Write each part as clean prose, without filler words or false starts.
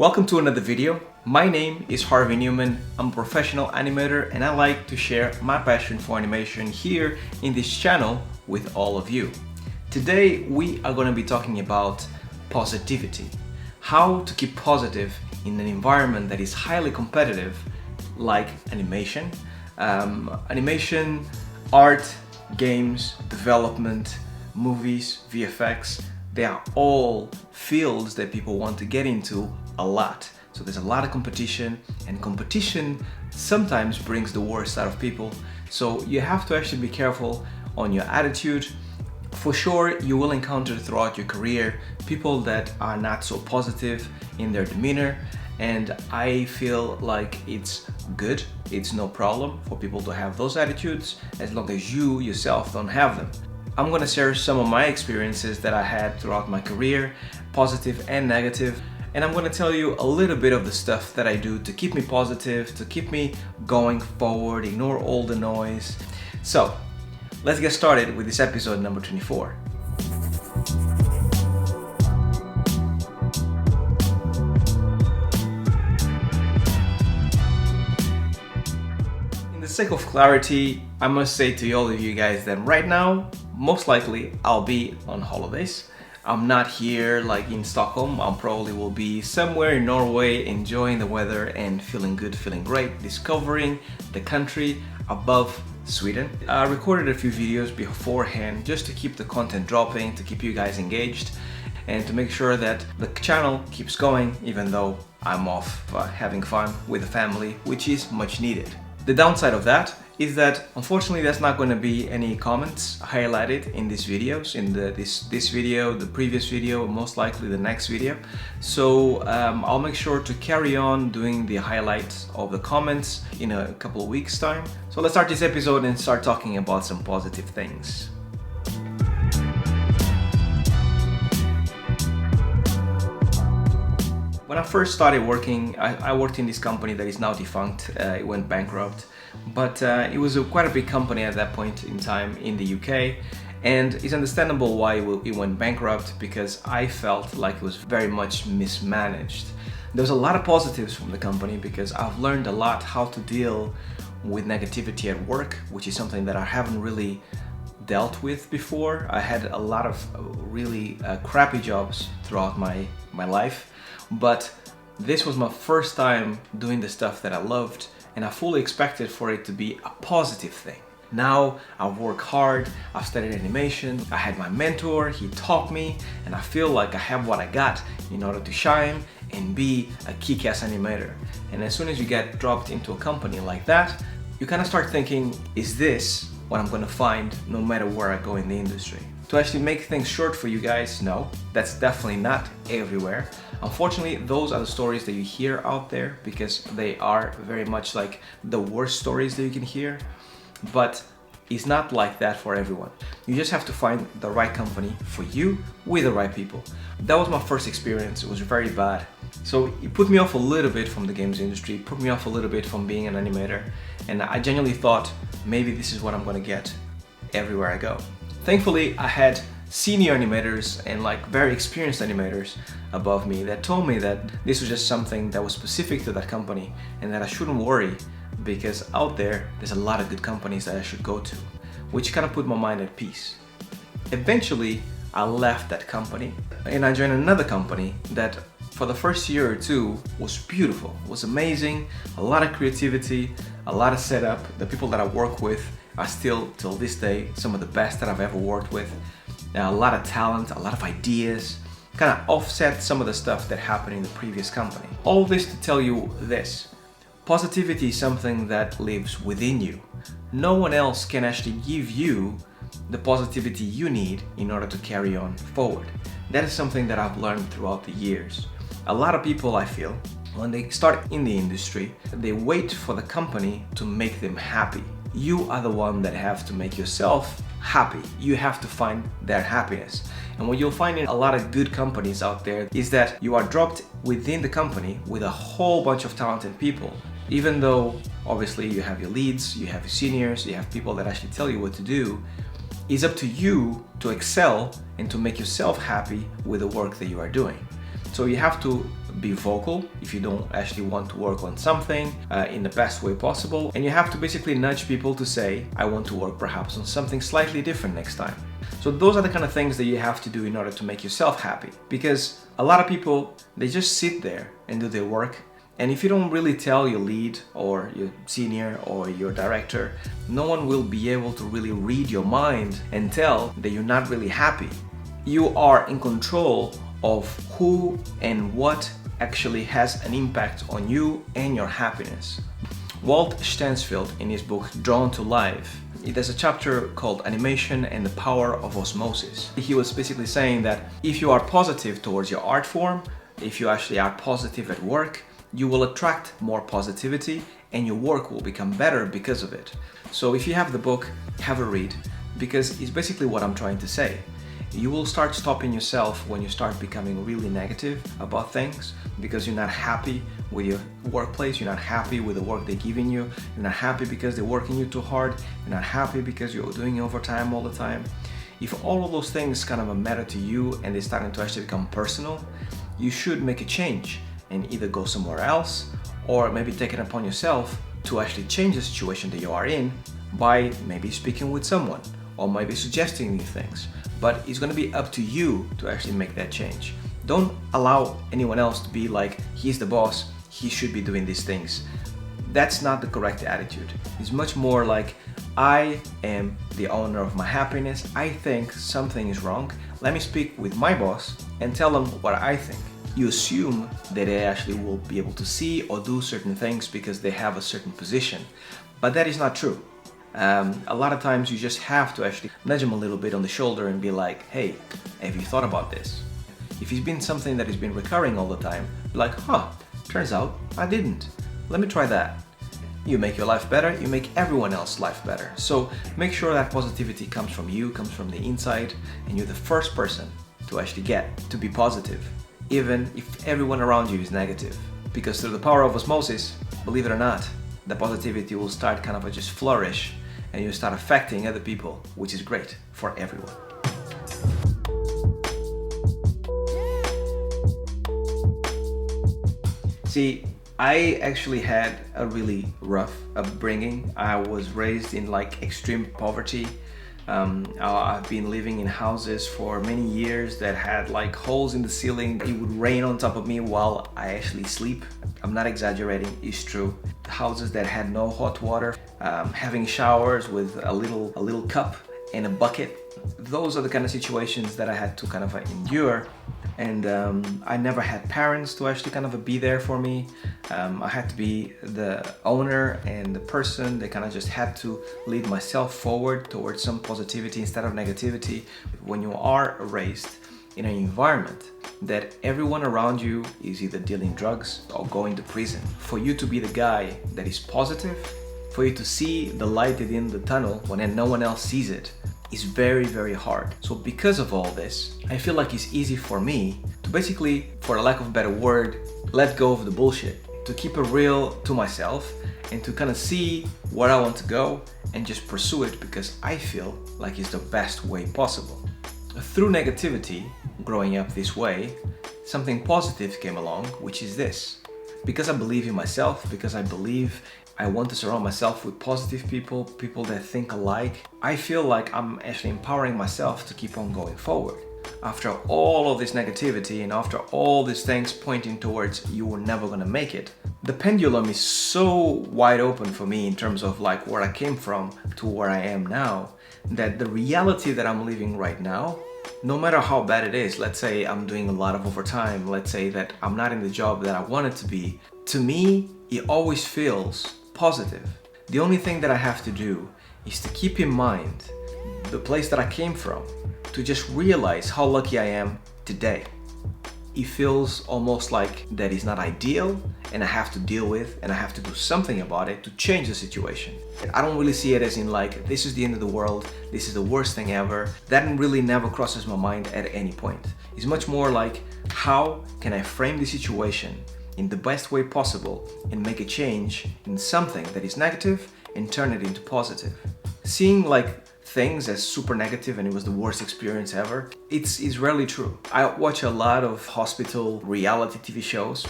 Welcome to another video. My name is Harvey Newman. I'm a professional animator and I like to share my passion for animation here in this channel with all of you. Today we are going to be talking about positivity. How to keep positive in an environment that is highly competitive like animation. Animation, art, games, development, movies, VFX, they are all fields that people want to get into a lot. So there's a lot of competition, and competition sometimes brings the worst out of people. So you have to actually be careful on your attitude. For sure, you will encounter throughout your career people that are not so positive in their demeanor, and I feel like it's good, it's no problem for people to have those attitudes as long as you yourself don't have them. I'm going to share some of my experiences that I had throughout my career, positive and negative, and I'm going to tell you a little bit of the stuff that I do to keep me positive, to keep me going forward, ignore all the noise. So let's get started with this episode number 24. In the sake of clarity, I must say to all of you guys that right now, most likely I'll be on holidays. I'm not here like in Stockholm. I probably will be somewhere in Norway enjoying the weather and feeling good, feeling great, discovering the country above Sweden. I recorded a few videos beforehand just to keep the content dropping, to keep you guys engaged and to make sure that the channel keeps going even though I'm off having fun with the family, which is much needed. The downside of that is that unfortunately there's not going to be any comments highlighted in these videos, in this video, the previous video, most likely the next video. So I'll make sure to carry on doing the highlights of the comments in a couple of weeks time. So let's start this episode and start talking about some positive things. When I first started working, I worked in this company that is now defunct. It went bankrupt, but it was quite a big company at that point in time in the UK, and it's understandable why it went bankrupt because I felt like it was very much mismanaged. There was a lot of positives from the company because I've learned a lot how to deal with negativity at work, which is something that I haven't really dealt with before. I had a lot of really crappy jobs throughout my life. But this was my first time doing the stuff that I loved, and I fully expected for it to be a positive thing. Now I work hard, I've studied animation, I had my mentor, he taught me, and I feel like I have what I got in order to shine and be a kick-ass animator. And as soon as you get dropped into a company like that, you kind of start thinking, is this what I'm gonna find no matter where I go in the industry? To actually make things short for you guys, no, that's definitely not everywhere. Unfortunately, those are the stories that you hear out there because they are very much like the worst stories that you can hear, but it's not like that for everyone. You just have to find the right company for you with the right people. That was my first experience. It was very bad. So it put me off a little bit from the games industry, put me off a little bit from being an animator, and I genuinely thought maybe this is what I'm gonna get everywhere I go. Thankfully, I had senior animators and like very experienced animators above me that told me that this was just something that was specific to that company and that I shouldn't worry because out there's a lot of good companies that I should go to, which kind of put my mind at peace. Eventually, I left that company and I joined another company that for the first year or two was beautiful, was amazing, a lot of creativity, a lot of setup. The people that I work with are still, till this day, some of the best that I've ever worked with. A lot of talent, a lot of ideas, kind of offset some of the stuff that happened in the previous company. All this to tell you this: positivity is something that lives within you. No one else can actually give you the positivity you need in order to carry on forward. That is something that I've learned throughout the years. A lot of people, I feel, when they start in the industry, they wait for the company to make them happy. You are the one that have to make yourself happy. You have to find their happiness. And what you'll find in a lot of good companies out there is that you are dropped within the company with a whole bunch of talented people. Even though obviously you have your leads, you have your seniors, you have people that actually tell you what to do, it's up to you to excel and to make yourself happy with the work that you are doing. So you have to be vocal if you don't actually want to work on something in the best way possible. And you have to basically nudge people to say, I want to work perhaps on something slightly different next time. So those are the kind of things that you have to do in order to make yourself happy. Because a lot of people, they just sit there and do their work. And if you don't really tell your lead or your senior or your director, no one will be able to really read your mind and tell that you're not really happy. You are in control of who and what actually has an impact on you and your happiness. Walt Stansfield, in his book Drawn to Life, there's a chapter called Animation and the Power of Osmosis. He was basically saying that if you are positive towards your art form, if you actually are positive at work, you will attract more positivity and your work will become better because of it. So if you have the book, have a read, because it's basically what I'm trying to say. You will start stopping yourself when you start becoming really negative about things because you're not happy with your workplace, you're not happy with the work they're giving you, you're not happy because they're working you too hard, you're not happy because you're doing overtime all the time. If all of those things kind of matter to you and they're starting to actually become personal, you should make a change and either go somewhere else or maybe take it upon yourself to actually change the situation that you are in by maybe speaking with someone or maybe suggesting new things. But it's going to be up to you to actually make that change. Don't allow anyone else to be like, he's the boss, he should be doing these things. That's not the correct attitude. It's much more like, I am the owner of my happiness. I think something is wrong. Let me speak with my boss and tell them what I think. You assume that they actually will be able to see or do certain things because they have a certain position, but that is not true. A lot of times you just have to actually nudge them a little bit on the shoulder and be like, hey, have you thought about this? If it's been something that has been recurring all the time, be like, turns out I didn't. Let me try that. You make your life better, you make everyone else's life better. So make sure that positivity comes from you, comes from the inside, and you're the first person to actually get to be positive, even if everyone around you is negative. Because through the power of osmosis, believe it or not, the positivity will start kind of just flourish and you start affecting other people, which is great for everyone. See, I actually had a really rough upbringing. I was raised in like extreme poverty. I've been living in houses for many years that had like holes in the ceiling. It would rain on top of me while I actually sleep. I'm not exaggerating, it's true. Houses that had no hot water, having showers with a little cup and a bucket. Those are the kind of situations that I had to kind of endure. And I never had parents to actually kind of be there for me. I had to be the owner and the person that kind of just had to lead myself forward towards some positivity instead of negativity. When you are raised in an environment that everyone around you is either dealing drugs or going to prison, for you to be the guy that is positive, for you to see the light at the end of the tunnel when no one else sees it, is very, very hard. So because of all this, I feel like it's easy for me to basically, for a lack of a better word, let go of the bullshit, to keep it real to myself and to kind of see where I want to go and just pursue it because I feel like it's the best way possible. Through negativity, growing up this way, something positive came along, which is this. Because I believe in myself, because I believe I want to surround myself with positive people, people that think alike, I feel like I'm actually empowering myself to keep on going forward. After all of this negativity and after all these things pointing towards you were never gonna make it, the pendulum is so wide open for me in terms of like where I came from to where I am now, that the reality that I'm living right now, no matter how bad it is, let's say I'm doing a lot of overtime, let's say that I'm not in the job that I want it to be, to me, it always feels positive. The only thing that I have to do is to keep in mind the place that I came from, to just realize how lucky I am today. It feels almost like that is not ideal and I have to deal with and I have to do something about it to change the situation. I don't really see it as in like, this is the end of the world, this is the worst thing ever. That really never crosses my mind at any point. It's much more like, how can I frame the situation in the best way possible and make a change in something that is negative and turn it into positive. Seeing like things as super negative and it was the worst experience ever. It's rarely true. I watch a lot of hospital reality TV shows.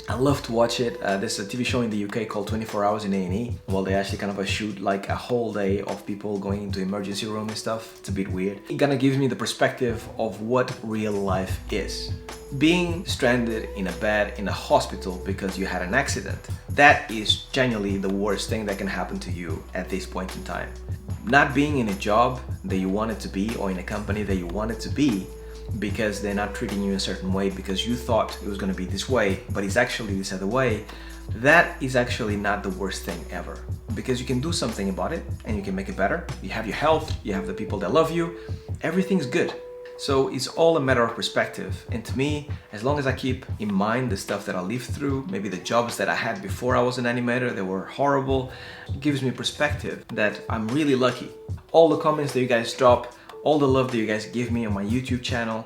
I love to watch it. There's a TV show in the UK called 24 Hours in A&E. Well, they actually kind of shoot like a whole day of people going into emergency room and stuff. It's a bit weird. It kind of gives me the perspective of what real life is. Being stranded in a bed in a hospital because you had an accident, that is genuinely the worst thing that can happen to you at this point in time. Not being in a job that you wanted to be or in a company that you wanted to be because they're not treating you in a certain way because you thought it was going to be this way, but it's actually this other way, that is actually not the worst thing ever. Because you can do something about it and you can make it better. You have your health, you have the people that love you, everything's good. So it's all a matter of perspective. And to me, as long as I keep in mind the stuff that I lived through, maybe the jobs that I had before I was an animator that were horrible, it gives me perspective that I'm really lucky. All the comments that you guys drop, all the love that you guys give me on my YouTube channel,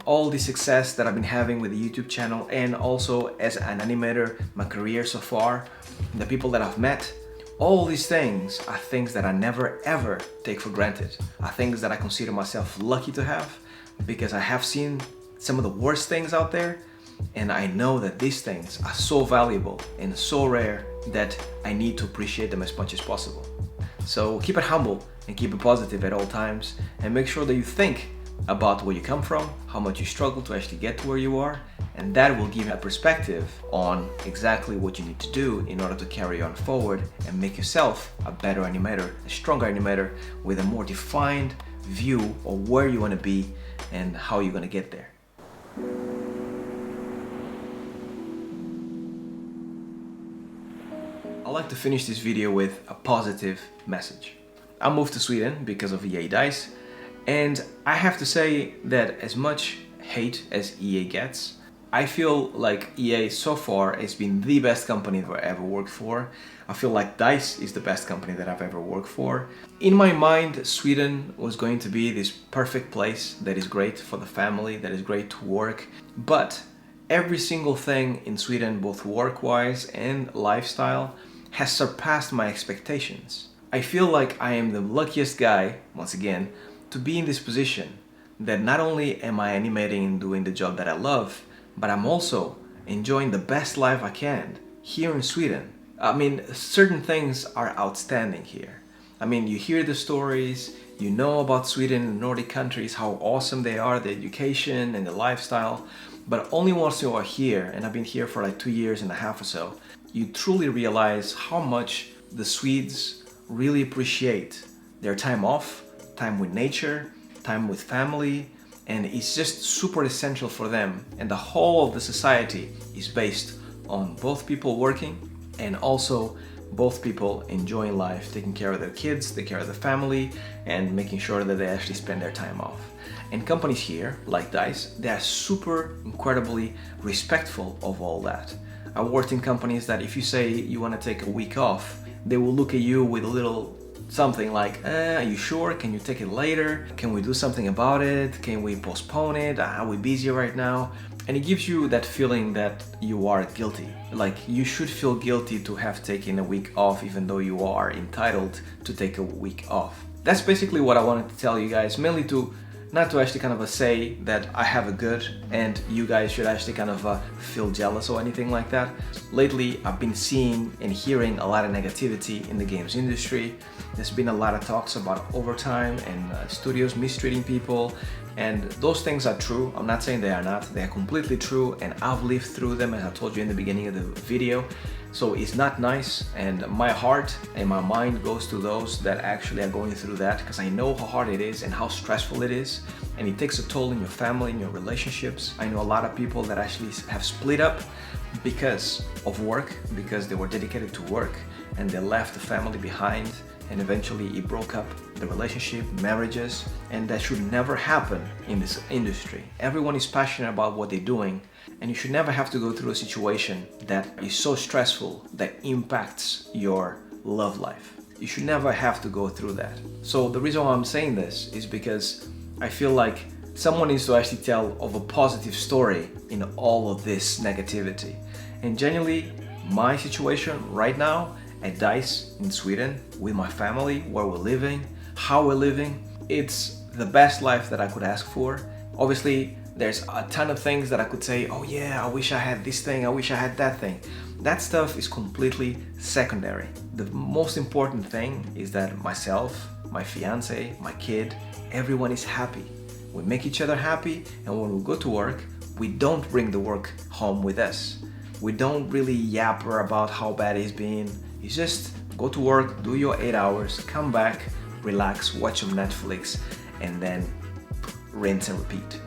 all the success that I've been having with the YouTube channel, and also as an animator, my career so far, the people that I've met, all these things are things that I never ever take for granted. Are things that I consider myself lucky to have because I have seen some of the worst things out there, and I know that these things are so valuable and so rare that I need to appreciate them as much as possible. So keep it humble and keep it positive at all times, and make sure that you think about where you come from, how much you struggle to actually get to where you are, and that will give you a perspective on exactly what you need to do in order to carry on forward and make yourself a better animator, a stronger animator with a more defined view of where you want to be and how you're going to get there. I'd like to finish this video with a positive message. I moved to Sweden because of EA Dice, and I have to say that as much hate as EA gets, I feel like EA so far has been the best company I've ever worked for. I feel like DICE is the best company that I've ever worked for. In my mind, Sweden was going to be this perfect place that is great for the family, that is great to work, but every single thing in Sweden, both work-wise and lifestyle, has surpassed my expectations. I feel like I am the luckiest guy, once again, to be in this position, that not only am I animating and doing the job that I love, but I'm also enjoying the best life I can here in Sweden. I mean, certain things are outstanding here. I mean, you hear the stories, you know about Sweden and the Nordic countries, how awesome they are, the education and the lifestyle, but only once you are here, and I've been here for like 2.5 years or so, you truly realize how much the Swedes really appreciate their time off, time with nature, time with family, and it's just super essential for them. And the whole of the society is based on both people working and also both people enjoying life, taking care of their kids, taking care of their family, and making sure that they actually spend their time off. And companies here, like DICE, they are super incredibly respectful of all that. I worked in companies that if you say you want to take a week off, they will look at you with a little something like, are you sure? Can you take it later? Can we do something about it? Can we postpone it? Are we busy right now? And it gives you that feeling that you are guilty. Like you should feel guilty to have taken a week off even though you are entitled to take a week off. That's basically what I wanted to tell you guys, mainly to not to actually kind of say that I have a good and you guys should actually kind of feel jealous or anything like that. Lately, I've been seeing and hearing a lot of negativity in the games industry. There's been a lot of talks about overtime and studios mistreating people, and those things are true. I'm not saying they are not. They are completely true, and I've lived through them, as I told you in the beginning of the video. So it's not nice, and my heart and my mind goes to those that actually are going through that, because I know how hard it is and how stressful it is, and it takes a toll in your family, in your relationships. I know a lot of people that actually have split up because of work, because they were dedicated to work and they left the family behind, and eventually it broke up the relationship, marriages, and that should never happen in this industry. Everyone is passionate about what they're doing, and you should never have to go through a situation that is so stressful that impacts your love life. You should never have to go through that. So the reason why I'm saying this is because I feel like someone needs to actually tell of a positive story in all of this negativity. And genuinely, my situation right now at DICE in Sweden with my family, where we're living, how we're living, it's the best life that I could ask for. Obviously, there's a ton of things that I could say, oh yeah, I wish I had this thing, I wish I had that thing. That stuff is completely secondary. The most important thing is that myself, my fiance, my kid, everyone is happy. We make each other happy, and when we go to work, we don't bring the work home with us. We don't really yapper about how bad it's been. It's just go to work, do your 8 hours, come back, relax, watch some Netflix, and then rinse and repeat.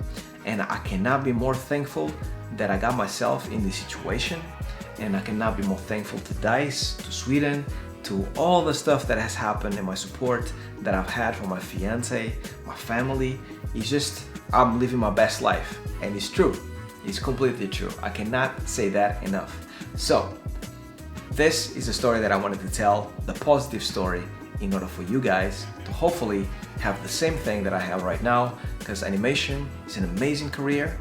And I cannot be more thankful that I got myself in this situation, and I cannot be more thankful to DICE, to Sweden, to all the stuff that has happened and my support that I've had from my fiance, my family. It's just, I'm living my best life, and it's true. It's completely true. I cannot say that enough. So, this is a story that I wanted to tell, the positive story, in order for you guys to hopefully have the same thing that I have right now, because animation is an amazing career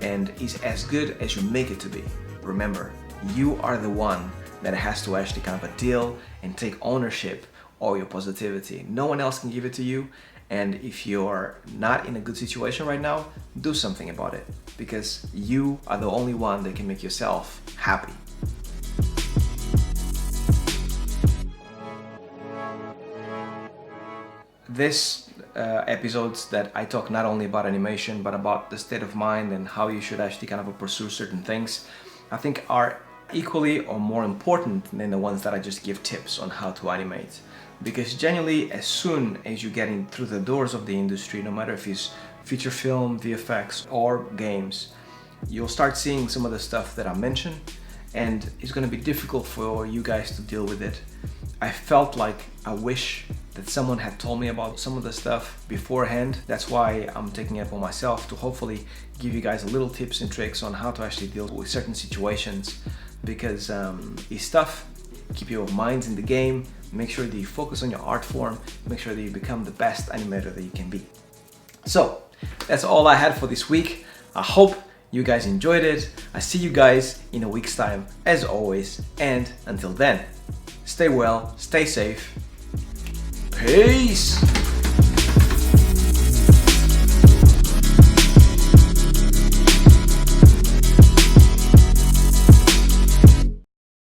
and is as good as you make it to be. Remember, you are the one that has to actually kind of deal and take ownership of your positivity. No one else can give it to you, and if you're not in a good situation right now, do something about it, because you are the only one that can make yourself happy. This episodes that I talk not only about animation but about the state of mind and how you should actually kind of pursue certain things, I think are equally or more important than the ones that I just give tips on how to animate. Because genuinely, as soon as you get in through the doors of the industry, no matter if it's feature film, VFX or games, you'll start seeing some of the stuff that I mentioned, and it's going to be difficult for you guys to deal with it. I felt like I wish that someone had told me about some of the stuff beforehand. That's why I'm taking it upon myself to hopefully give you guys a little tips and tricks on how to actually deal with certain situations, because it's tough. Keep your minds in the game, make sure that you focus on your art form, make sure that you become the best animator that you can be. So that's all I had for this week. I hope you guys enjoyed it. I see you guys in a week's time as always, and until then, stay well, stay safe. Peace!